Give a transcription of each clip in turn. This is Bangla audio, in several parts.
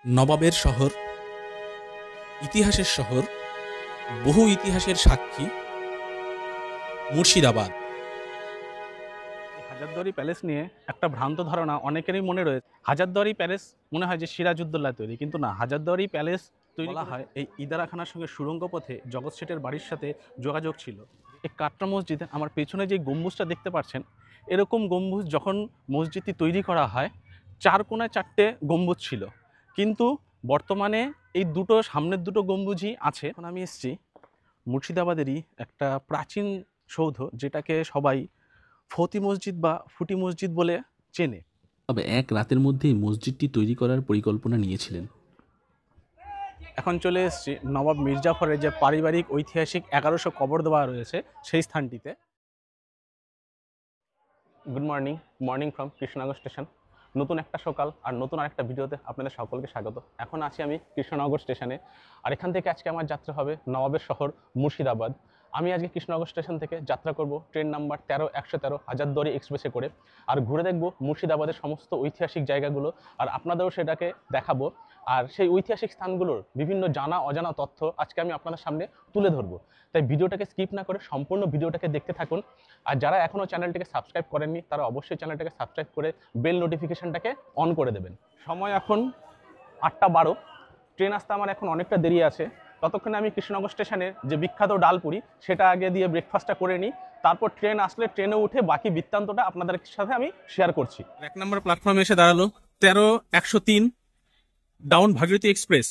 নবাবের শহর, ইতিহাসের শহর, বহু ইতিহাসের সাক্ষী মুর্শিদাবাদ। হাজারদুয়ারি প্যালেস নিয়ে একটা ভ্রান্ত ধারণা অনেকেরই মনে রয়েছে। হাজারদুয়ারি প্যালেস মনে হয় যে সিরাজউদ্দৌলা তৈরি, কিন্তু না, হাজারদুয়ারি প্যালেস তৈরি বলা হয় এই ইদারাখানার সঙ্গে সুড়ঙ্গ পথে জগৎ শেঠের বাড়ির সাথে যোগাযোগ ছিল। এই কাটরা মসজিদে আমার পেছনে যে গম্বুজটা দেখতে পাচ্ছেন, এরকম গম্বুজ যখন মসজিদটি তৈরি করা হয় চার কোণায় চারটে গম্বুজ ছিল, কিন্তু বর্তমানে এই দুটো সামনের দুটো গম্বুজই আছে। এখন আমি এসেছি মুর্শিদাবাদেরই একটা প্রাচীন সৌধ, যেটাকে সবাই ফতি মসজিদ বা ফুটি মসজিদ বলে চেনে। তবে এক রাতের মধ্যেই মসজিদটি তৈরি করার পরিকল্পনা নিয়েছিলেন। এখন চলে এসেছি নবাব মির্জাফরের যে পারিবারিক ঐতিহাসিক 1100 কবর দেওয়া রয়েছে সেই স্থানটিতে। Good morning from Krishnanagar station. নতুন একটা সকাল আর নতুন আরেকটা ভিডিওতে আপনাদের সকলকে স্বাগত। এখন আছি আমি কৃষ্ণনগর স্টেশনে, আর এখান থেকে আজকে আমার যাত্রা হবে নবাবের শহর মুর্শিদাবাদ। আমি আজকে কৃষ্ণনগর স্টেশন থেকে যাত্রা করব ট্রেন নাম্বার 13-113 হাজারদুয়ারি এক্সপ্রেসে করে, আর ঘুরে দেখব মুর্শিদাবাদের সমস্ত ঐতিহাসিক জায়গাগুলো, আর আপনাদেরও সেটাকে দেখাবো। আর সেই ঐতিহাসিক স্থানগুলোর বিভিন্ন জানা অজানা তথ্য আজকে আমি আপনাদের সামনে তুলে ধরবো। তাই ভিডিওটাকে স্কিপ না করে সম্পূর্ণ ভিডিওটাকে দেখতে থাকুন। আর যারা এখনও চ্যানেলটিকে সাবস্ক্রাইব করেননি তারা অবশ্যই চ্যানেলটাকে সাবস্ক্রাইব করে বেল নোটিফিকেশনটাকে অন করে দেবেন। সময় এখন 8টা 12। ট্রেন আসতে আমার এখন অনেকটা দেরি আছে। ততক্ষণে আমি কৃষ্ণনগর স্টেশনের যে বিখ্যাত ডালপুরি সেটা আগে দিয়ে ব্রেকফাস্টটা করে নিই, তারপর ট্রেন আসলে ট্রেনে উঠে বাকি বৃত্তান্তটা আপনাদের সাথে আমি শেয়ার করছি। 1 নম্বর প্ল্যাটফর্মে এসে দাঁড়ালো 13-103 down Bhagirathi express.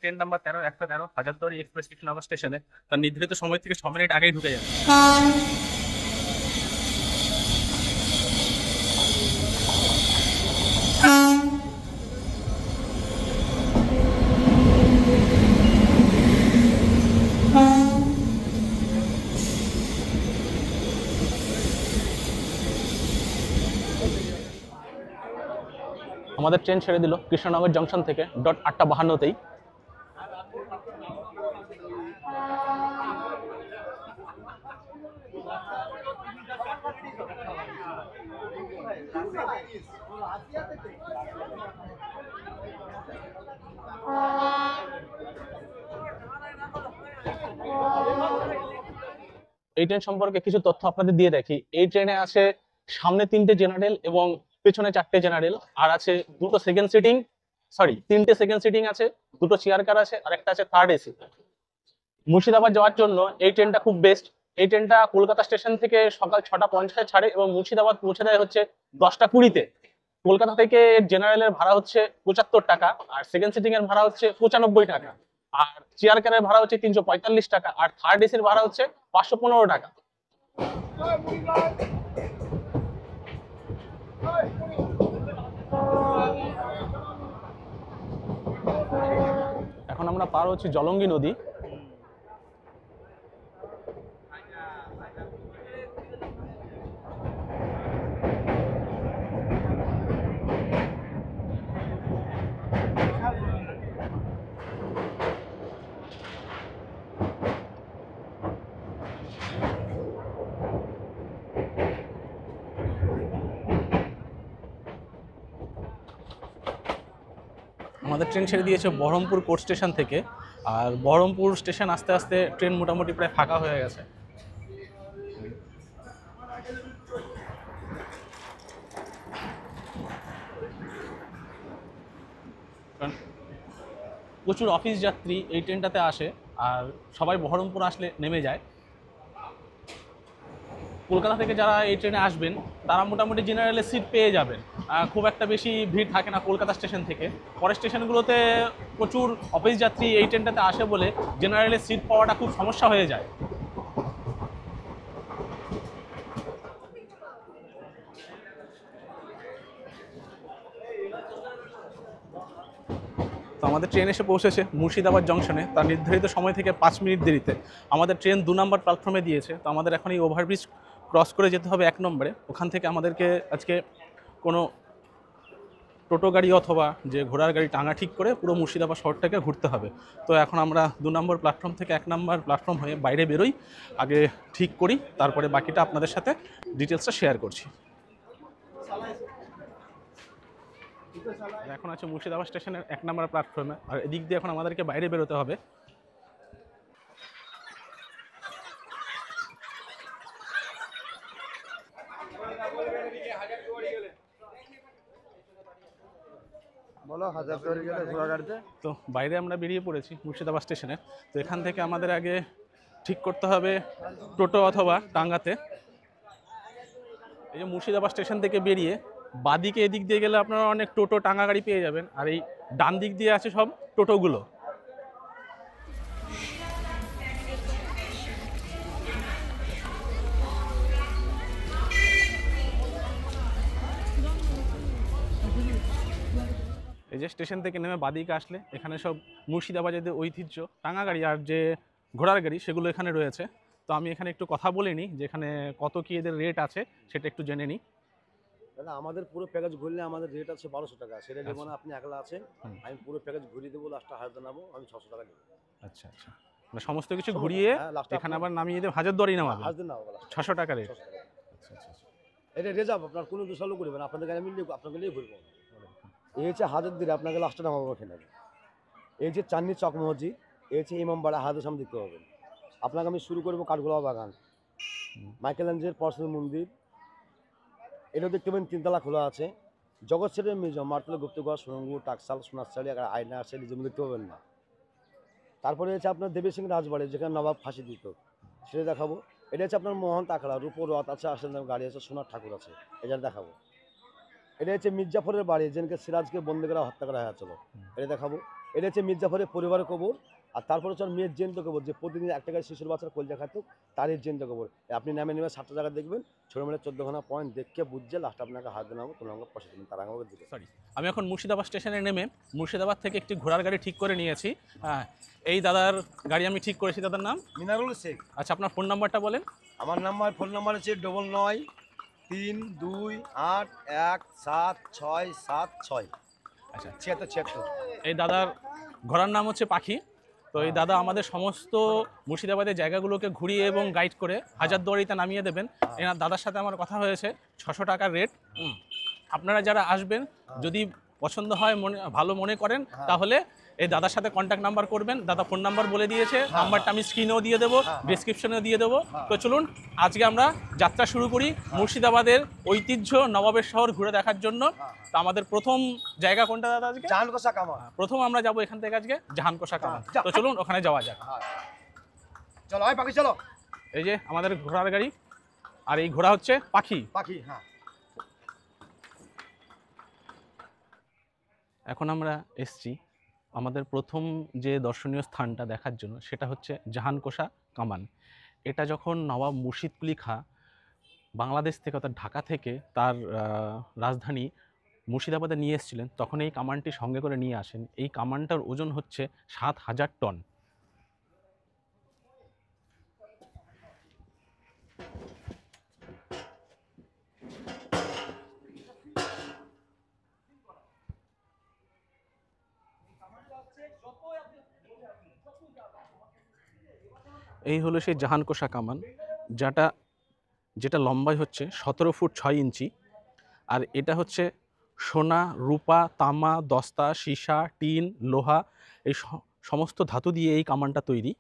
Train number 13-113 Hazarduari express Krishnanagar স্টেশনে তার নির্ধারিত সময় থেকে 6 মিনিট আগেই ঢুকে যাবে। আমাদের ট্রেন ছেড়ে দিল কৃষ্ণনগর জংশন থেকে 8টা 52-তেই। এই ট্রেন সম্পর্কে কিছু তথ্য আপনাদের দিয়ে রাখি। এই ট্রেনে আছে সামনে 3টে জেনারেল এবং পেছনে 4টে জেনারেল, আর আছে দুটো সেকেন্ড সিটিং, 3টে সেকেন্ড সিটিং আছে, দুটো চেয়ার কার আছে, আর একটা আছে থার্ড এসি। মুর্শিদাবাদ যাওয়ার জন্য এই ট্রেনটা খুব বেস্ট। এই ট্রেনটা কলকাতা স্টেশন থেকে সকাল 6টা 50 ছাড়ে এবং মুর্শিদাবাদ পৌঁছে দেয় হচ্ছে 10টা 20-তে। কলকাতা থেকে জেনারেলের ভাড়া হচ্ছে 75 টাকা, আর সেকেন্ড সিটিং এর ভাড়া হচ্ছে 95 টাকা, আর চেয়ার কারের ভাড়া হচ্ছে 345 টাকা, আর থার্ড এসির ভাড়া হচ্ছে 515 টাকা। এখন আমরা পার হচ্ছি জলঙ্গি নদী। আমাদের ট্রেন ছেড়ে দিয়েছে বহরমপুর কোর্ট স্টেশন থেকে, আর বহরমপুর স্টেশন আস্তে আস্তে ট্রেন মোটামুটি প্রায় ফাঁকা হয়ে গেছে। প্রচুর অফিস যাত্রী এই ট্রেনটাতে আসে, আর সবাই বহরমপুর আসলে নেমে যায়। কলকাতা থেকে যারা এই ট্রেনে আসবেন তারা মোটামুটি জেনারেলের সিট পেয়ে যাবেন, খুব একটা বেশি ভিড় থাকে না কলকাতা স্টেশন থেকে। পরের স্টেশনগুলোতে প্রচুর অফিস যাত্রী এই ট্রেনটাতে আসে বলে জেনারেলের সিট পাওয়াটা খুব সমস্যা হয়ে যায়। তো আমাদের ট্রেন এসে পৌঁছেছে মুর্শিদাবাদ জংশনে তার নির্ধারিত সময় থেকে 5 মিনিট দেরিতে। আমাদের ট্রেন 2 নম্বর প্ল্যাটফর্মে দিয়েছে, তো আমাদের এখন এই ওভারব্রিজ ক্রস করে যেতে হবে 1 নম্বরে। ওখান থেকে আমাদেরকে আজকে কোনো টোটো গাড়ি অথবা যে ঘোড়ার গাড়ি টাঙা ঠিক করে পুরো মুর্শিদাবাদ শহরটাকে ঘুরতে হবে। তো এখন আমরা 2 নম্বর প্ল্যাটফর্ম থেকে 1 নম্বর প্ল্যাটফর্ম হয়ে বাইরে বেরোই, আগে ঠিক করি, তারপরে বাকিটা আপনাদের সাথে ডিটেলসটা শেয়ার করছি। এখন আছে মুর্শিদাবাদ স্টেশনের 1 নম্বর প্ল্যাটফর্মে, আর এদিক দিয়ে এখন আমাদেরকে বাইরে বেরোতে হবে। বলো হাজার তৈরি গেলে ঘোড়া গাড়িতে। তো বাইরে আমরা বেরিয়ে পড়েছি মুর্শিদাবাদ স্টেশনে। তো এখান থেকে আমাদের আগে ঠিক করতে হবে টোটো অথবা টাঙ্গাতে। এই যে মুর্শিদাবাদ স্টেশন থেকে বেরিয়ে বাদিকে এদিক দিয়ে গেলে আপনারা অনেক টোটো টাঙ্গা গাড়ি পেয়ে যাবেন, আর এই ডান দিক দিয়ে আছে সব টোটোগুলো। এই যে স্টেশন থেকে নেমে বাদিকে আসলে এখানে সব মুর্শিদাবাদের ঐতিহ্য টাঙ্গা গাড়ি আর যে ঘোড়ার গাড়ি সেগুলো এখানে রয়েছে। তো আমি এখানে একটু কথা বলে নিই যে এখানে কত কি এদের রেট আছে সেটা একটু জেনে নিই। দাদা আমাদের পুরো প্যাকেজ ঘুরলে আমাদের রেট আছে 1200 টাকা। সেটা যেমন আপনি একলা আছেন, আমি পুরো প্যাকেজ ঘুরিয়ে দেবো, লাস্টে হাজার নেবো, আমি 600 টাকা নেবো। আচ্ছা আচ্ছা, মানে সমস্ত কিছু ঘুরিয়ে এখানে আবার নামিয়ে দেব হাজারদুয়ারি নামাবে, হাজার নেবো 600 টাকা রেট। 600 টাকা। আচ্ছা আচ্ছা, এটা রেজার্ভ, আপনার কোনো দুশালো করবেন, আপনাদের গাড়ি মিললে আপনাকে নিয়ে ঘুরবো। এই হচ্ছে হাজার দিলে আপনাকে লাস্টে নামাবো এখানে। এই যে চাঁদনি চক মসজিদ, এই হচ্ছে ইমামবাড়া হাজার সামনে দেখতে পাবেন। আপনাকে আমি শুরু করবো কাঠগোলা বাগান, মাইকেলেঞ্জের পরশুর মন্দির, এটা দেখতে পাবেন 3 তলা খোলা আছে। জগৎ সেটের মিউজিয়াম, মার্তলা গুপ্তগড়, সুরঙ্গ, টাকসাল, সোনারশালী, আয়না শাড়ি যেমন দেখতে পাবেন না। তারপরে হচ্ছে আপনার দেবী সিং রাজবাড়ি, যেখানে নবাব ফাঁসি দিত, সেটা দেখাবো। এটা হচ্ছে আপনার মোহন আখড়া, রূপর রথ আছে, আসলে গাড়ি আছে, সোনার ঠাকুর আছে, এটা দেখাবো। এটা হচ্ছে মির্জাফরের বাড়ি, যেখানে সিরাজকে বন্দি করা হত্যা করা হয়েছিল, এটা দেখাবো। এটা হচ্ছে মির্জাফরের পরিবারের কবর। আর তারপরে হচ্ছে মেয়ের জেন্ত কবর, যে প্রতিদিন একটা করে শিশুর বাচ্চার কলজা খাত, তারই জেন্ত কবর। আপনি নামে নেমে 7টা জায়গা দেখবেন, ছোটো মেলে 14খানা পয়েন্ট দেখে বুঝছে, লাস্ট আপনাকে হাত দেবো, কোনো আমাকে পয়সা দেবেন, তারা আমাকে দিবে। সরি, আমি এখন মুর্শিদাবাদ স্টেশনে নেমে মুর্শিদাবাদ থেকে একটি ঘোড়ার গাড়ি ঠিক করে নিয়েছি। হ্যাঁ, এই দাদার গাড়ি আমি ঠিক করেছি। দাদার নাম মিনারুল শেখ। আচ্ছা, আপনার ফোন নাম্বারটা বলেন। আমার ফোন নাম্বার হচ্ছে 9932817676। আচ্ছা, 76। এই দাদার ঘোড়ার নাম হচ্ছে পাখি। তো এই দাদা আমাদের সমস্ত মুর্শিদাবাদের জায়গাগুলোকে ঘুরিয়ে এবং গাইড করে হাজারদুয়ারিতে নামিয়ে দেবেন। এনার দাদার সাথে আমার কথা হয়েছে, 600 টাকার রেট। আপনারা যারা আসবেন যদি পছন্দ হয়, ভালো মনে করেন, তাহলে এই দাদার সাথে কন্ট্যাক্ট নাম্বার করবেন। দাদা ফোন নাম্বার বলে দিয়েছে, নাম্বারটা আমি স্ক্রিনেও দিয়ে দেবো, ডিসক্রিপশনেও দিয়ে দেবো। তো চলুন আজকে আমরা যাত্রা শুরু করি মুর্শিদাবাদের ঐতিহ্য নবাবের শহর ঘুরে দেখার জন্য। তো আমাদের প্রথম জায়গা কোনটা দাদা আজকে? জাহানকোষা কামান। প্রথম আমরা যাবো এখান থেকে আজকে জাহানকোষা কামান। তো চলুন ওখানে যাওয়া যাক। চলো ভাই পাখি চলো। এই যে আমাদের ঘোড়ার গাড়ি, আর এই ঘোড়া হচ্ছে পাখি। পাখি, হ্যাঁ। এখন আমরা এসছি আমাদের প্রথম যে দর্শনীয় স্থানটা দেখার জন্য, সেটা হচ্ছে জাহানকোষা কামান। এটা যখন নবাব মুর্শিদ কুলি খাঁ বাংলাদেশ থেকে অর্থাৎ ঢাকা থেকে তার রাজধানী মুর্শিদাবাদে নিয়ে এসেছিলেন, তখন এই কামানটি সঙ্গে করে নিয়ে আসেন। এই কামানটার ওজন হচ্ছে 7000 টন। এই হলো সেই জাহানকোষা কামান, যেটা লম্বায় হচ্ছে 17 ফুট 6 ইঞ্চি। আর এটা হচ্ছে সোনা, রূপা, তামা, দস্তা, সীসা, টিন, লোহা, এই সমস্ত ধাতু দিয়ে এই কামানটা তৈরি।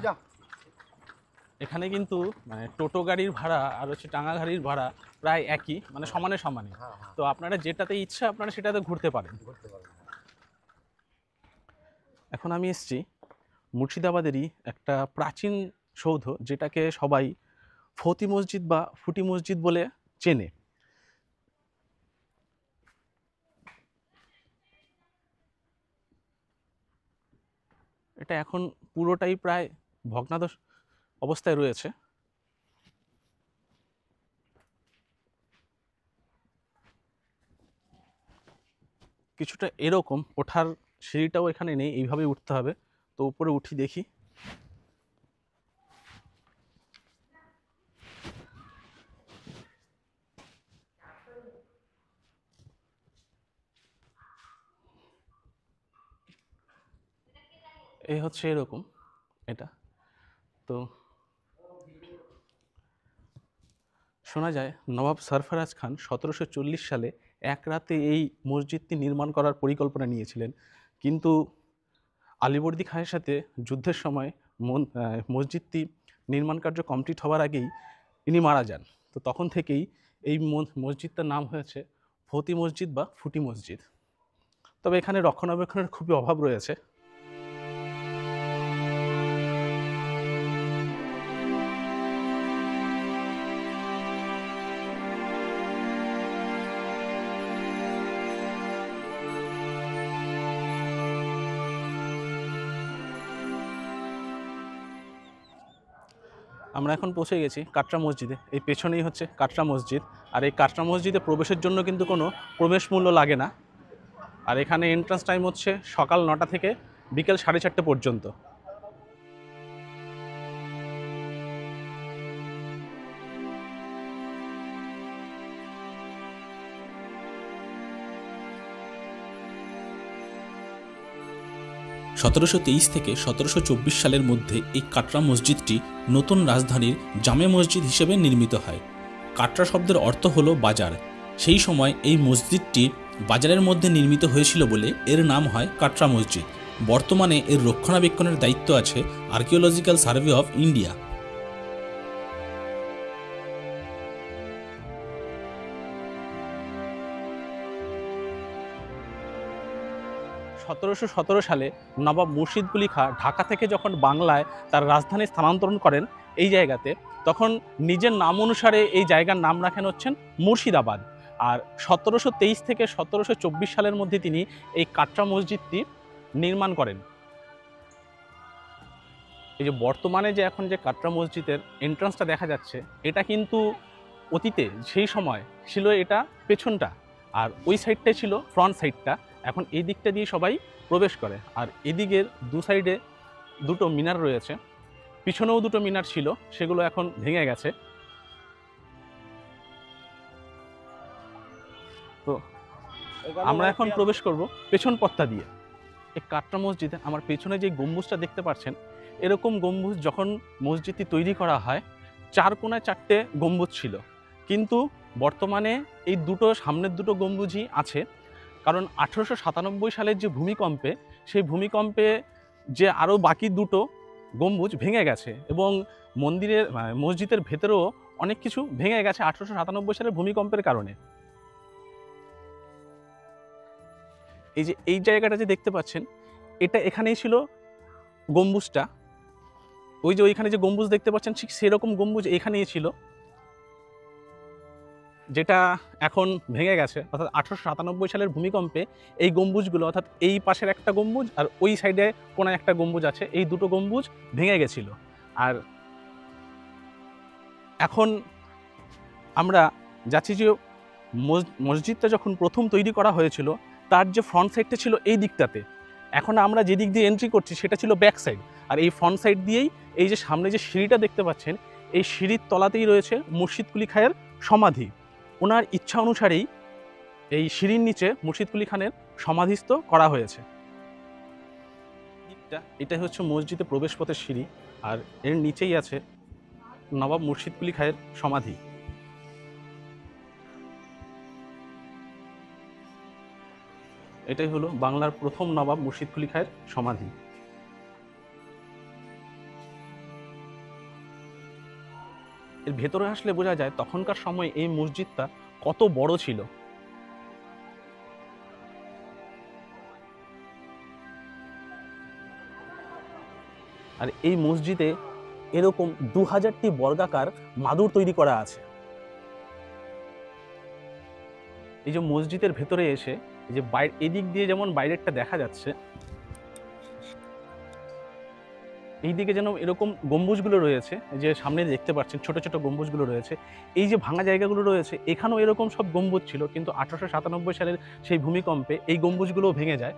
যা। এখানে কিন্তু মানে টোটো গাড়ির ভাড়া আর হচ্ছে টাঙ্গা গাড়ির ভাড়া প্রায় একই, মানে সমানে সমানে। তো আপনারা যেটাতে ইচ্ছা আপনারা সেটাতে ঘুরতে পারেন। এখন আমি এসেছি মুর্শিদাবাদেরই একটা প্রাচীন সৌধ, যেটাকে সবাই ফতি মসজিদ বা ফুটি মসজিদ বলে চেনে। এটা এখন পুরোটাই প্রায় ভগ্নাদশ অবস্থায় রয়েছে। কিছুটা এরকম, ওঠার সিঁড়িটাও এখানে নেই, এইভাবেই উঠতে হবে। তো উপরে উঠি দেখি। এই হচ্ছে এরকম এটা। তো শোনা যায় নবাব সরফরাজ খান 1740 সালে এক রাতে এই মসজিদটি নির্মাণ করার পরিকল্পনা নিয়েছিলেন, কিন্তু আলীবর্দী খানের সাথে যুদ্ধের সময় মসজিদটি নির্মাণ কার্য কমপ্লিট হওয়ার আগেই ইনি মারা যান। তো তখন থেকেই এই মসজিদটার নাম হয়েছে ফতি মসজিদ বা ফুটি মসজিদ। তবে এখানে রক্ষণাবেক্ষণের খুবই অভাব রয়েছে। আমরা এখন পৌঁছে গেছি কাটরা মসজিদে। এই পেছনেই হচ্ছে কাটরা মসজিদ। আর এই কাটরা মসজিদে প্রবেশের জন্য কিন্তু কোনো প্রবেশ মূল্য লাগে না। আর এখানে এন্ট্রান্স টাইম হচ্ছে সকাল 9টা থেকে বিকেল 4:30 পর্যন্ত। সতেরোশো থেকে 1724 সালের মধ্যে এই কাটরা মসজিদটি নতুন রাজধানীর জামে মসজিদ হিসেবে নির্মিত হয়। কাটরা শব্দের অর্থ হলো বাজার। সেই সময় এই মসজিদটি বাজারের মধ্যে নির্মিত হয়েছিল বলে এর নাম হয় কাটরা মসজিদ। বর্তমানে এর রক্ষণাবেক্ষণের দায়িত্ব আছে আর্কিওলজিক্যাল সার্ভে অফ ইন্ডিয়া। 1717 সালে নবাব মুর্শিদ কুলি খাঁ ঢাকা থেকে যখন বাংলায় তার রাজধানী স্থানান্তরণ করেন এই জায়গাতে, তখন নিজের নাম অনুসারে এই জায়গার নাম রাখেন হচ্ছেন মুর্শিদাবাদ। আর 1723 থেকে 1724 সালের মধ্যে তিনি এই কাটরা মসজিদটি নির্মাণ করেন। এই যে বর্তমানে যে এখন যে কাটরা মসজিদের এন্ট্রান্সটা দেখা যাচ্ছে, এটা কিন্তু অতীতে সেই সময় ছিল এটা পেছনটা, আর ওই সাইডটাই ছিল ফ্রন্ট সাইডটা। এখন এই দিকটা দিয়ে সবাই প্রবেশ করে। আর এদিকের দু সাইডে দুটো মিনার রয়েছে, পিছনেও দুটো মিনার ছিল, সেগুলো এখন ভেঙে গেছে। তো আমরা এখন প্রবেশ করব পেছন পথটা দিয়ে। এই কাটরা মসজিদে আমার পেছনে যে গম্বুজটা দেখতে পাচ্ছেন, এরকম গম্বুজ যখন মসজিদটি তৈরি করা হয় 4 কোণায় 4টে গম্বুজ ছিল, কিন্তু বর্তমানে এই দুটো সামনের দুটো গম্বুজই আছে। কারণ 1897 সালের যে ভূমিকম্পে, সেই ভূমিকম্পে যে আরও বাকি দুটো গম্বুজ ভেঙে গেছে, এবং মসজিদের ভেতরেও অনেক কিছু ভেঙে গেছে 1897 সালের ভূমিকম্পের কারণে। এই যে এই জায়গাটা যে দেখতে পাচ্ছেন, এটা এখানেই ছিল গম্বুজটা। ওই যে ওইখানে যে গম্বুজ দেখতে পাচ্ছেন, ঠিক সেরকম গম্বুজ এখানেই ছিল, যেটা এখন ভেঙে গেছে। অর্থাৎ 1897 সালের ভূমিকম্পে এই গম্বুজগুলো, অর্থাৎ এই পাশের একটা গম্বুজ আর ওই সাইডে কোনায় একটা গম্বুজ আছে, এই দুটো গম্বুজ ভেঙে গেছিল। আর এখন আমরা যাচ্ছি যে মসজিদটা যখন প্রথম তৈরি করা হয়েছিল, তার যে ফ্রন্ট সাইডটা ছিল এই দিকটাতে। এখন আমরা যে দিক দিয়ে এন্ট্রি করছি সেটা ছিল ব্যাক সাইড, আর এই ফ্রন্ট সাইড দিয়েই এই যে সামনে যে সিঁড়িটা দেখতে পাচ্ছেন, এই সিঁড়ির তলাতেই রয়েছে মুর্শিদ কুলি খাঁয়ের সমাধি। ওনার ইচ্ছা অনুসারেই এই সিঁড়ির নিচে মুর্শিদ কুলি খানের সমাধিস্থ করা হয়েছে। এটা হচ্ছে মসজিদে প্রবেশ পথের সিঁড়ি, আর এর নিচেই আছে নবাব মুর্শিদ কুলি খাঁয়ের সমাধি। এটাই হলো বাংলার প্রথম নবাব মুর্শিদ কুলি খাঁয়ের সমাধি। এর ভেতরে আসলে বোঝা যায় তখনকার সময় এই মসজিদটা কত বড় ছিল। আর এই মসজিদে এরকম 2000টি বর্গাকার মাদুর তৈরি করা আছে। এই যে মসজিদের ভেতরে এসে এই যে এদিক দিয়ে যেমন বাইরেরটা দেখা যাচ্ছে, এইদিকে যেন এরকম গম্বুজগুলো রয়েছে, যে সামনে দেখতে পাচ্ছেন ছোট ছোট গম্বুজগুলো রয়েছে। এই যে ভাঙা জায়গাগুলো রয়েছে, এখানেও এরকম সব গম্বুজ ছিল, কিন্তু 1897 সালের সেই ভূমিকম্পে এই গম্বুজগুলোও ভেঙে যায়।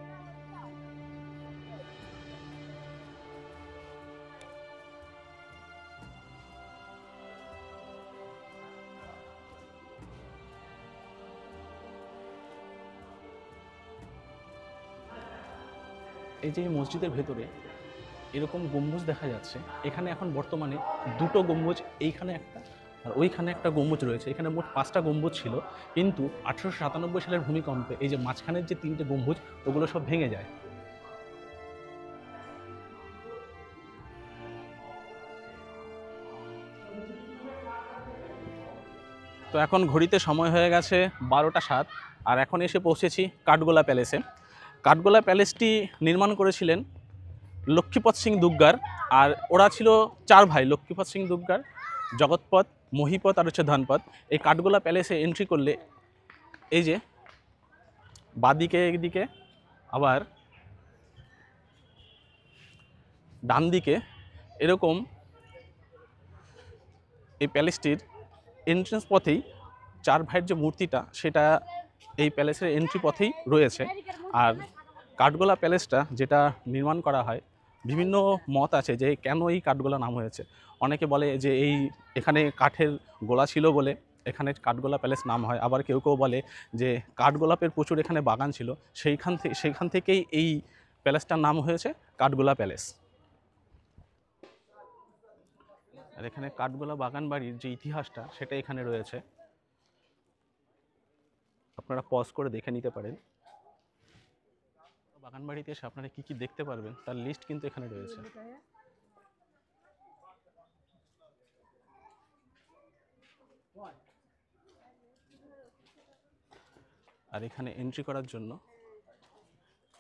এই যে মসজিদের ভেতরে এরকম গম্বুজ দেখা যাচ্ছে। এখানে এখন বর্তমানে দুটো গম্বুজ, এইখানে একটা আর ওইখানে একটা গম্বুজ রয়েছে। এখানে মোট 5টা গম্বুজ ছিল, কিন্তু 1897 সালের ভূমিকম্পে এই যে মাঝখানের যে 3টে গম্বুজ ওগুলো সব ভেঙে যায়। তো এখন ঘড়িতে সময় হয়ে গেছে 12টা 7, আর এখন এসে পৌঁছেছি কাঠগোলা প্যালেসে। কাঠগোলা প্যালেসটি নির্মাণ করেছিলেন লক্ষ্মীপদ সিং দুগ্গার, আর ওরা ছিল 4 ভাই, লক্ষ্মীপদ সিং দুগ্গার, জগৎপদ, মহিপদ আর হচ্ছে ধনপদ। এই কাঠগোলা প্যালেসে এন্ট্রি করলে এই যে বাঁদিকে একদিকে আবার ডান দিকে এরকম এই প্যালেসটির এন্ট্রেন্স পথেই 4 ভাইয়ের যে মূর্তিটা সেটা এই প্যালেসের এন্ট্রি পথেই রয়েছে। আর কাঠগোলা প্যালেসটা যেটা নির্মাণ করা হয়, বিভিন্ন মত আছে যে কেন এই কাঠগোলা নাম হয়েছে। অনেকে বলে যে এখানে কাঠের গোলা ছিল বলে এখানে কাঠগোলা প্যালেস নাম হয়, আবার কেউ কেউ বলে যে কাঠগোলাপের প্রচুর এখানে বাগান ছিল, সেইখান থেকেই এই প্যালেসটার নাম হয়েছে কাঠগোলা প্যালেস। আর এখানে কাঠগোলা বাগান বাড়ির যে ইতিহাসটা সেটা এখানে রয়েছে, আপনারা পজ করে দেখে নিতে পারেন। বাগান বাড়িতে এসে আপনারা কি কি দেখতে পারবেন তার লিস্ট কিন্তু এখানে রয়েছে। আর এখানে এন্ট্রি করার জন্য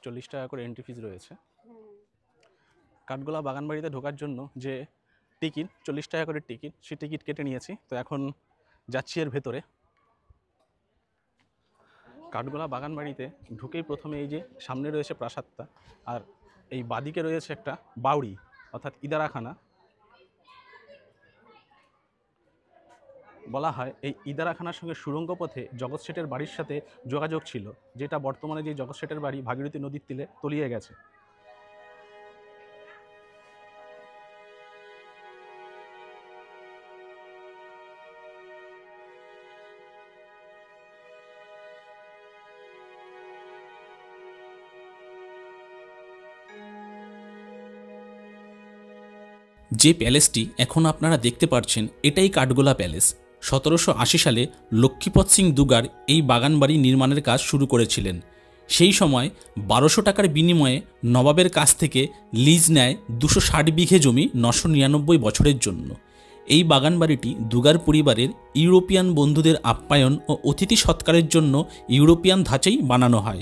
40 টাকা করে এন্ট্রি ফিজ রয়েছে। কাঠগোলা বাগান বাড়িতে ঢোকার জন্য যে টিকিট, 40 টাকা করে টিকিট, সেই টিকিট কেটে নিয়েছি। তো এখন যাচ্ছি এর ভেতরে। কাঠগোলা বাগান বাড়িতে ঢুকেই প্রথমে এই যে সামনে রয়েছে প্রাসাদটা, আর এই বাদিকে রয়েছে একটা বাউড়ি অর্থাৎ ইদারাখানা। বলা হয় এই ইদারাখানার সঙ্গে সুড়ঙ্গ পথে জগৎ শেঠের বাড়ির সাথে যোগাযোগ ছিল, যেটা বর্তমানে যে জগৎ শেঠের বাড়ি ভাগীরথী নদীর তীরে তলিয়ে গেছে। যে প্যালেসটি এখন আপনারা দেখতে পাচ্ছেন এটাই কাঠগোলা প্যালেস। 1780 সালে লক্ষ্মীপদ সিং দুগার এই বাগানবাড়ি নির্মাণের কাজ শুরু করেছিলেন। সেই সময় 1200 টাকার বিনিময়ে নবাবের কাছ থেকে লিজ নেয় 260 বিঘে জমি 999 বছরের জন্য। এই বাগানবাড়িটি দুগার পরিবারের ইউরোপিয়ান বন্ধুদের আপ্যায়ন ও অতিথি সৎকারের জন্য ইউরোপিয়ান ধাঁচেই বানানো হয়।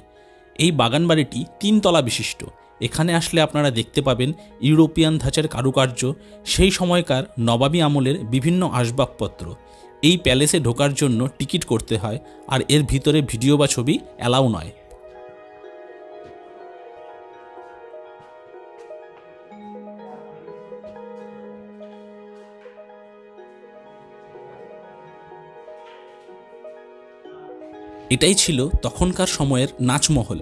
এই বাগানবাড়িটি 3 তলা বিশিষ্ট। এখানে আসলে আপনারা দেখতে পাবেন ইউরোপিয়ান ধাঁচের কারুকার্য, সেই সময়কার নবাবী আমলের বিভিন্ন আসবাবপত্র। এই প্যালেসে ঢোকার জন্য টিকিট করতে হয়, আর এর ভিতরে ভিডিও বা ছবি অ্যালাউ নয়। এটাই ছিল তখনকার সময়ের নাচমহল।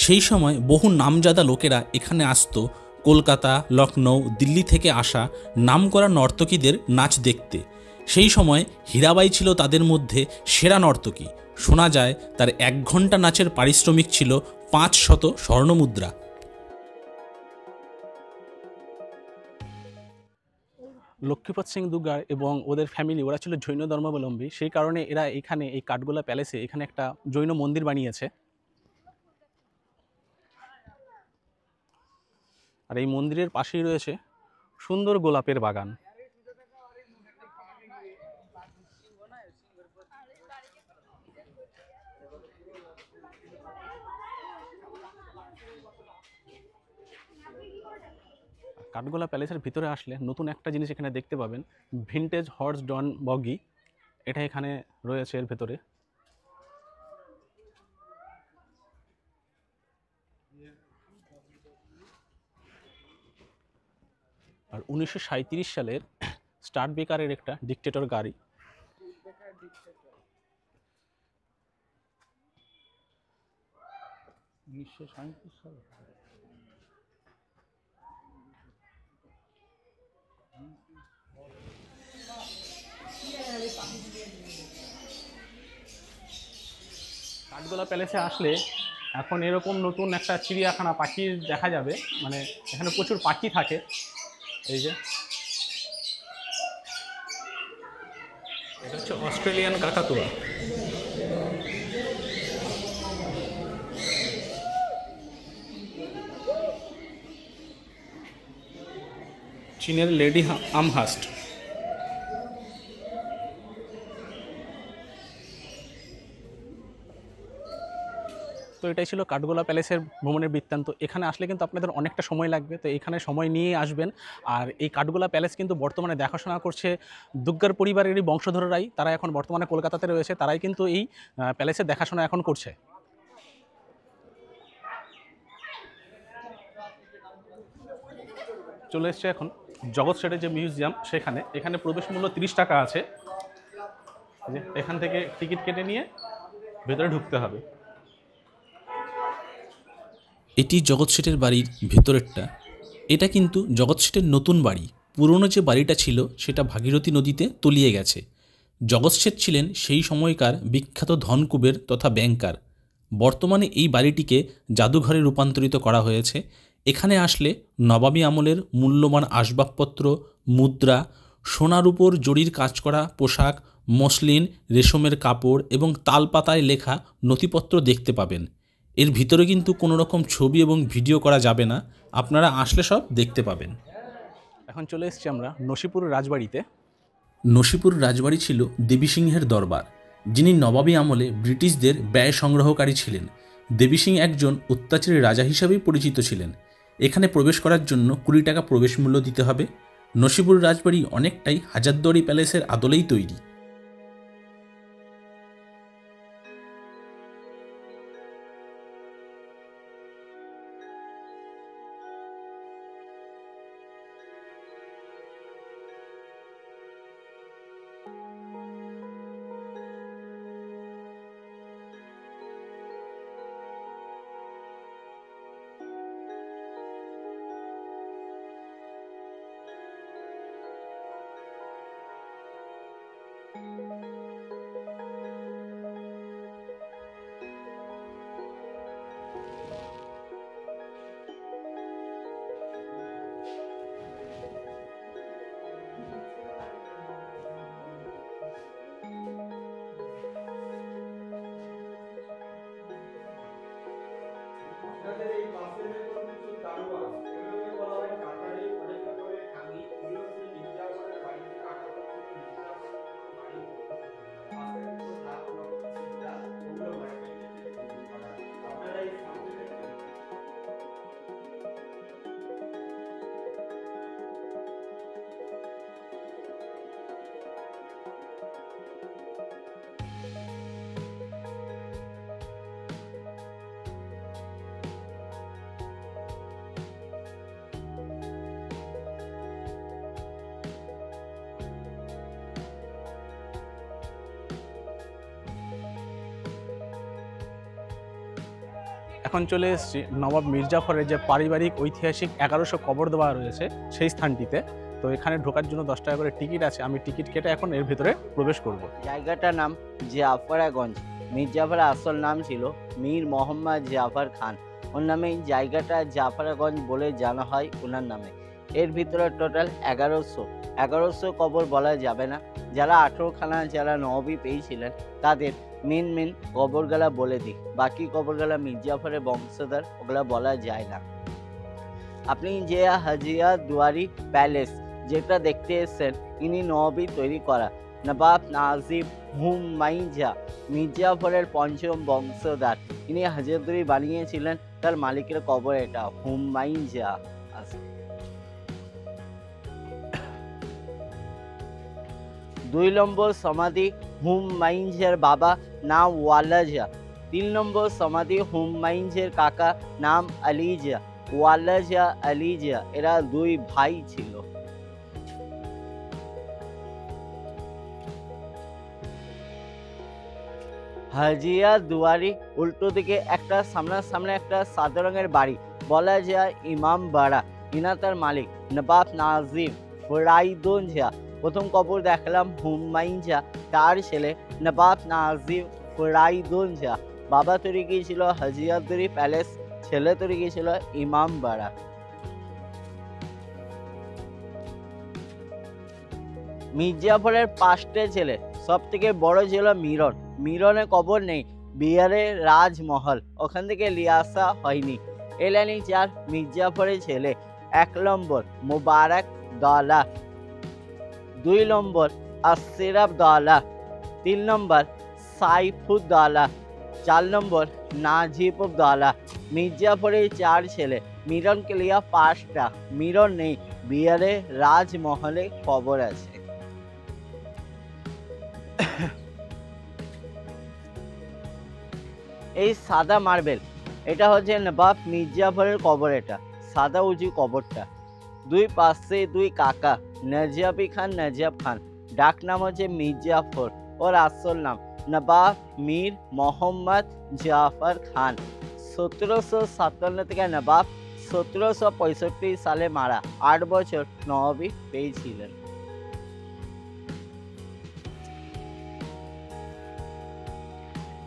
সেই সময় বহু নামজাদা লোকেরা এখানে আসতো কলকাতা, লখনৌ, দিল্লি থেকে আসা নামকরা নর্তকীদের নাচ দেখতে। সেই সময় হীরাবাই ছিল তাদের মধ্যে সেরা নর্তকী। শোনা যায় তার 1 ঘন্টা নাচের পারিশ্রমিক ছিল 500 স্বর্ণমুদ্রা। লক্ষ্মীপদ সিং দুগার এবং ওদের ফ্যামিলি ওরা ছিল জৈন ধর্মাবলম্বী, সেই কারণে এরা এখানে এই কাঠগোলা প্যালেসে এখানে একটা জৈন মন্দির বানিয়েছে। আর এই মন্দিরের পাশেই রয়েছে সুন্দর গোলাপের বাগান। কাঠগোলা প্যালেসের ভিতরে আসলে নতুন একটা জিনিস এখানে দেখতে পাবেন, ভিনটেজ হর্স ডন বগি। এটা এখানে রয়েছে এর ভেতরে। আর 1937 সালের স্টার্ট বেকারের একটা ডিক্টেটর গাড়ি। কাঠগোলা প্যালেসে আসলে এখন এরকম নতুন একটা চিড়িয়াখানা পাখির দেখা যাবে, মানে এখানে প্রচুর পাখি থাকে। এই যে এটা হচ্ছে অস্ট্রেলিয়ান কাকাতুয়া। চীনের লেডি আমহাস্ট। তো এটাই ছিল কাঠগোলা প্যালেসের ভ্রমণের বৃত্তান্ত। এখানে আসলে কিন্তু আপনাদের অনেকটা সময় লাগবে, তো এখানে সময় নিয়ে আসবেন। আর এই কাঠগোলা প্যালেস কিন্তু বর্তমানে দেখাশোনা করছে দুগ্গার পরিবারেরই বংশধররাই, তারা এখন বর্তমানে কলকাতাতে রয়েছে, তারাই কিন্তু এই প্যালেসের দেখাশোনা এখন করছে। চলে এসছে এখন জগৎ শেঠের যে মিউজিয়াম সেখানে। এখানে প্রবেশ মূল্য 30 টাকা আছে। এখান থেকে টিকিট কেটে নিয়ে ভেতরে ঢুকতে হবে। এটি জগৎ শেঠের বাড়ির ভেতরেরটা। এটা কিন্তু জগৎ শেঠের নতুন বাড়ি। পুরনো যে বাড়িটা ছিল সেটা ভাগীরথী নদীতে তলিয়ে গেছে। জগৎ শেঠ ছিলেন সেই সময়কার বিখ্যাত ধনকুবের তথা ব্যাংকার। বর্তমানে এই বাড়িটিকে জাদুঘরে রূপান্তরিত করা হয়েছে। এখানে আসলে নবাবী আমলের মূল্যবান আসবাবপত্র, মুদ্রা, সোনার উপর জরির কাজ করা পোশাক, মসলিন, রেশমের কাপড় এবং তালপাতায় লেখা নথিপত্র দেখতে পাবেন। এর ভিতরে কিন্তু কোনো রকম ছবি এবং ভিডিও করা যাবে না, আপনারা আসলে সব দেখতে পাবেন। এখন চলে এসেছি আমরা নসিপুর রাজবাড়িতে। নসিপুর রাজবাড়ি ছিল দেবী সিংহের দরবার, যিনি নবাবী আমলে ব্রিটিশদের ব্যয় সংগ্রহকারী ছিলেন। দেবী সিং একজন অত্যাচারী রাজা হিসাবেই পরিচিত ছিলেন। এখানে প্রবেশ করার জন্য 20 টাকা প্রবেশ মূল্য দিতে হবে। নসিপুর রাজবাড়ি অনেকটাই হাজারদুয়ারি প্যালেসের আদলেই তৈরি। এখন চলে এসেছি নবাব মির্জাফরের যে পারিবারিক ঐতিহাসিক 1100 কবর দেওয়া রয়েছে সেই স্থানটিতে। তো এখানে ঢোকার জন্য 10 টাকা করে টিকিট আছে। আমি টিকিট কেটে এখন এর ভিতরে প্রবেশ করব। জায়গাটার নাম জাফরাগঞ্জ। মির্জাফরের আসল নাম ছিল মীর মোহাম্মদ জাফর খান। ওর নামে এই জায়গাটা জাফরাগঞ্জ বলে জানা হয় ওনার নামে। এর ভিতরে টোটাল 1100 কবর বলা যাবে না। যারা 18খানা যারা নবী পেয়েছিলেন তাদের মেন কবরগুলা বলে দিই, বাকি কবরগুলা মির্জাফরের বংশধর, ওগুলা বলা যায় না। আপনি যে হাজিয়া দুয়ারি প্যালেস যেটা দেখতে এসেছেন, ইনি নবী তৈরি করা নবাব নাজিব হুমায়ুন মির্জাফরের পঞ্চম বংশধর। ইনি হাজারদুয়ারি বানিয়েছিলেন, তার মালিকের কবর এটা হুমায়ুন। 2 নম্বর সমাধি হুমায়ুনের বাবা নাম ওয়ালাজা। 3 নম্বর সমাধি হুমায়ুনের কাকা নাম আলিজা। ওয়ালাজা আলিজা এরা 2 ভাই ছিল। হাজিয়া দুয়ারি উল্টো দিকে একটা সামনে একটা সাদা রঙের বাড়ি, বলা যায় ইমাম বাড়া। ইনা তার মালিক নবাব নাজিব ফরাইদুন ঝা। প্রথম কবর দেখলাম হুমায়ুন ঝা, তার ছেলে নবাব নাজিব ফরাইদুন ঝা। বাবা তৈরি করেছিল হাজিয়াদুরি প্যালেস, ছেলে তৈরি করেছিল ইমামবাড়া। মির্জাফরের 5টে ছেলে, সব থেকে বড় ছিল মিরন। মিরনের কবর নেই বিহারের রাজমহল, ওখান থেকে নিয়ে আসা হয়নি। এলেনি 4 মির্জাফরের ছেলে। 1 নম্বর মুবারক দৌলা, 2 নম্বর আশরাফ দৌলা, 3 নম্বর সাইফুদ্দৌলা, 4 নম্বর নাজিবুদ্দৌলা। মির্জাফরের 4 ছেলে, মিরনকে লিয়া 5টা। মিরন নেই বিহারের রাজমহলে কবর আছে। এই সাদা মার্বেল, এটা হচ্ছে নবাব মির্জাফরের কবর। এটা সাদা উঁচু কবরটা, 2 পাশে 2 কাকা, নজাবি খান, নজাব খান। ডাক নাম হচ্ছে মির্জাফর, ওর আসল নাম নবাব মীর মোহাম্মদ জাফর খান। 1757 থেকে নবাব 1765 সালে মারা, 8 বছর নবাবি পেয়েছিলেন।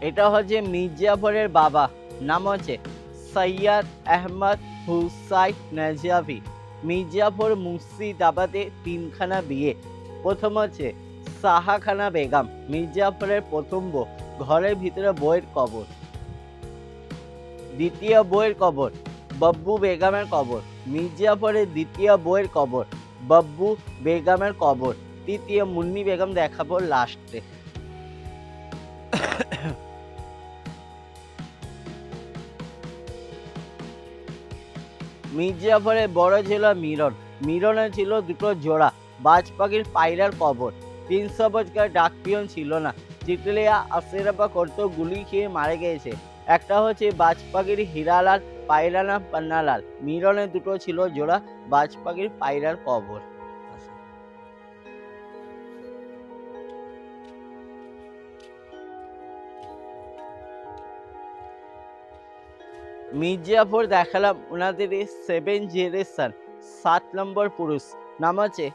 এটা হচ্ছে মির্জাফরের বাবা, নাম হচ্ছে সৈয়দ আহমদ হুসাইন নজাবি। মির্জাফর মুর্শিদাবাদে 3খানা বিয়ে। প্রথম হচ্ছে শাহখানা বেগম, মির্জাফরের প্রথম বউ, ঘরের ভিতরে বইয়ের কবর। দ্বিতীয় বইয়ের কবর বাব্বু বেগমের কবর, মির্জাফরের দ্বিতীয় বইয়ের কবর বাব্বু বেগমের কবর। তৃতীয় মুন্নি বেগম দেখাবো লাস্টে। মির্জাফরের বড় ছিল মিরন। মিরনের ছিল 2টো জোড়া বাজ পাখির পায়রার কবর। 300 বছর ডাক পিয়ন ছিল না, চিটলিয়া আশরাফা করতো, গুলি খেয়ে মারা গিয়েছে। একটা হচ্ছে বাজ পাখির হীরালাল, পায়রা নাম পান্নালাল। মিরনের 2টো ছিল জোড়া বাজ পাখির পায়রার কবর। মির্জাফর দেখালাম ওনাদের 7 জেনারেশন। 7 নম্বর পুরুষ নাম হচ্ছে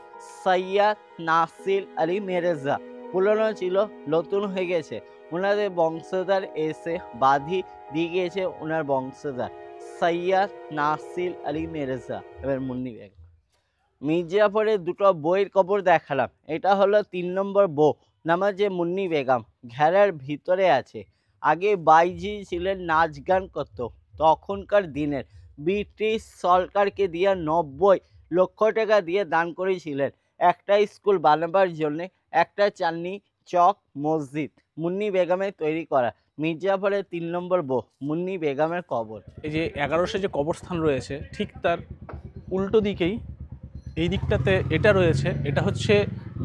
সৈয়দ নাসির আলী মির্জা। পুরনো ছিল, নতুন হয়ে গেছে। ওনাদের বংশধর এসে বাধি দিয়ে গিয়েছে ওনার বংশধর সৈয়দ নাসির আলী মির্জা। এবার মুন্নি বেগম। মির্জাফরের 2টো বইয়ের কবর দেখালাম। এটা হলো 3 নম্বর বউ, নাম হচ্ছে মুন্নি বেগম, ঘেরার ভিতরে আছে। আগে বাইজি ছিলেন, নাচ গান করতো। তখনকার দিনের ব্রিটিশ সরকারকে দিয়ে 90 লক্ষ টাকা দিয়ে দান করেছিলেন একটা স্কুল বানাবার জন্য, একটা চাঁদনি চক মসজিদ। মুন্নি বেগমের তৈরি করা। মির্জাফরের 3 নম্বর বউ মুন্নি বেগমের কবর। এই যে 1100 যে কবরস্থান রয়েছে, ঠিক তার উল্টো দিকেই এই দিকটাতে এটা রয়েছে। এটা হচ্ছে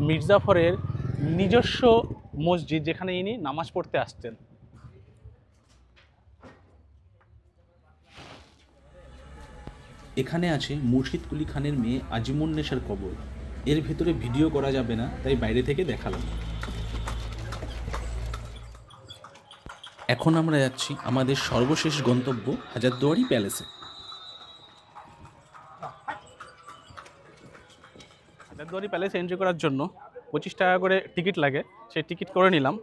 মির্জাফরের নিজস্ব মসজিদ, যেখানে ইনি নামাজ পড়তে আসতেন। এখানে আছে মুর্শিদ কুলি খানের মেয়ে আজিমুন্নেসার কবর। এর ভেতরে ভিডিও করা যাবে না, তাই বাইরে থেকে দেখালাম। এখন আমরা যাচ্ছি আমাদের সর্বশেষ গন্তব্য হাজারদুয়ারি প্যালেসে। হাজারদুয়ারি প্যালেসে এন্ট্রি করার জন্য 25 টাকা করে টিকিট লাগে। সেই টিকিট করে নিলাম।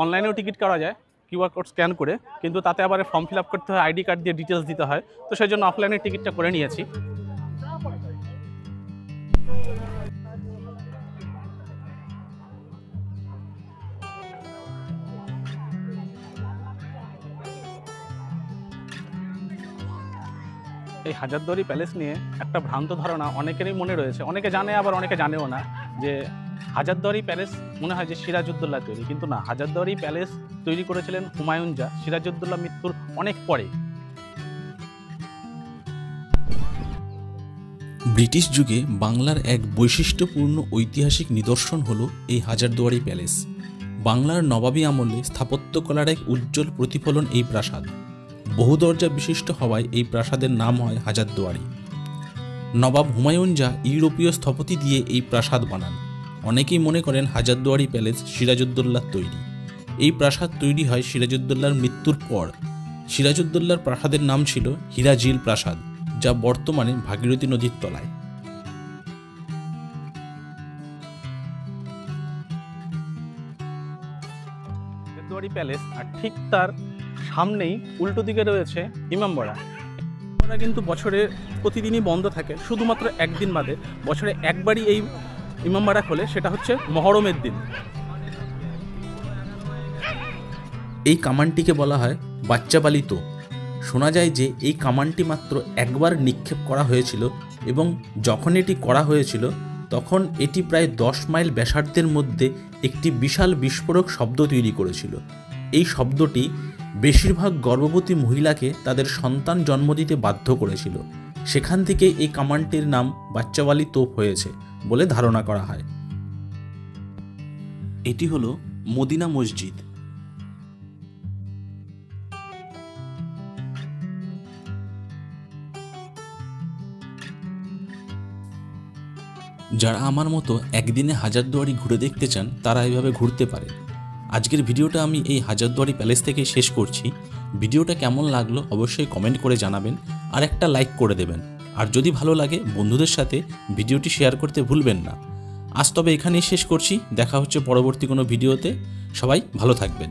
অনলাইনেও টিকিট করা যায় কিউআর কোড স্ক্যান করে, কিন্তু তাতে আবার ফর্ম ফিল আপ করতে হয়, আইডি কার্ড দিয়ে ডিটেলস দিতে হয়। তো সেই জন্য অফলাইনে টিকিটটা করে নিয়েছি। এই হাজারদুয়ারি প্যালেস নিয়ে একটা ভ্রান্ত ধারণা অনেকেরই মনে রয়েছে, অনেকে জানে আবার অনেকে জানেও না, যে হাজারদুয়ারি প্যালেস মনে হয় যে সিরাজউদ্দৌলা তৈরি, কিন্তু না। হাজারদুয়ারি প্যালেস তৈরি করেছিলেন হুমায়ুন জাহ সিরাজউদ্দৌলা মৃত্যুর অনেক পরে। ব্রিটিশ যুগে বাংলার এক বৈশিষ্ট্যপূর্ণ ঐতিহাসিক নিদর্শন হলো এই হাজারদুয়ারি প্যালেস। বাংলার নবাবী আমলে স্থাপত্যকলার এক উজ্জ্বল প্রতিফলন এই প্রাসাদ। বহুদরজা বিশিষ্ট হওয়ায় এই প্রাসাদের নাম হয় হাজারদুয়ারি। নবাব হুমায়ুন জাহ ইউরোপীয় স্থপতি দিয়ে এই প্রাসাদ বানান। অনেকেই মনে করেন হাজারদুয়ারি প্যালেস সিরাজউদ্দৌলার তৈরি। এই প্রাসাদ তৈরি হয় সিরাজউদ্দৌলার মৃত্যুর পর। সিরাজউদ্দৌলার প্রাসাদের নাম ছিল হীরাজিল প্রাসাদ, যা বর্তমানে ভাগীরথী নদীর তলায়। হাজারদুয়ারি প্যালেস আর ঠিক তার সামনেই উল্টো দিকে রয়েছে ইমামবাড়া। ইমামবাড়া কিন্তু বছরে প্রতিদিনই বন্ধ থাকে, শুধুমাত্র একদিন বাদে বছরে একবারই এই ইমামবাড়া খোলে, সেটা হচ্ছে মহরমের দিন। এই কামানটিকে বলা হয় বাচ্চাবালি তোপ। শোনা যায় যে এই কামানটি মাত্র একবার নিক্ষেপ করা হয়েছিল এবং যখন এটি করা হয়েছিল তখন এটি প্রায় 10 মাইল ব্যাসার্ধের মধ্যে একটি বিশাল বিস্ফোরক শব্দ তৈরি করেছিল। এই শব্দটি বেশিরভাগ গর্ভবতী মহিলাকে তাদের সন্তান জন্ম দিতে বাধ্য করেছিল। সেখান থেকে এই কামানটির নাম বাচ্চাবালি তোপ হয়েছে বলে ধারণা করা হয়। এটি হলো মদিনা মসজিদ। যারা আমার মতো একদিনে হাজারদুয়ারি ঘুরে দেখতে চান তারা এইভাবে ঘুরতে পারেন। আজকের ভিডিওটা আমি এই হাজারদুয়ারি প্যালেস থেকে শেষ করছি। ভিডিওটা কেমন লাগলো অবশ্যই কমেন্ট করে জানাবেন আর একটা লাইক করে দেবেন। আর যদি ভালো লাগে বন্ধুদের সাথে ভিডিওটি শেয়ার করতে ভুলবেন না। আজ তবে এখানেই শেষ করছি, দেখা হচ্ছে পরবর্তী কোনো ভিডিওতে। সবাই ভালো থাকবেন।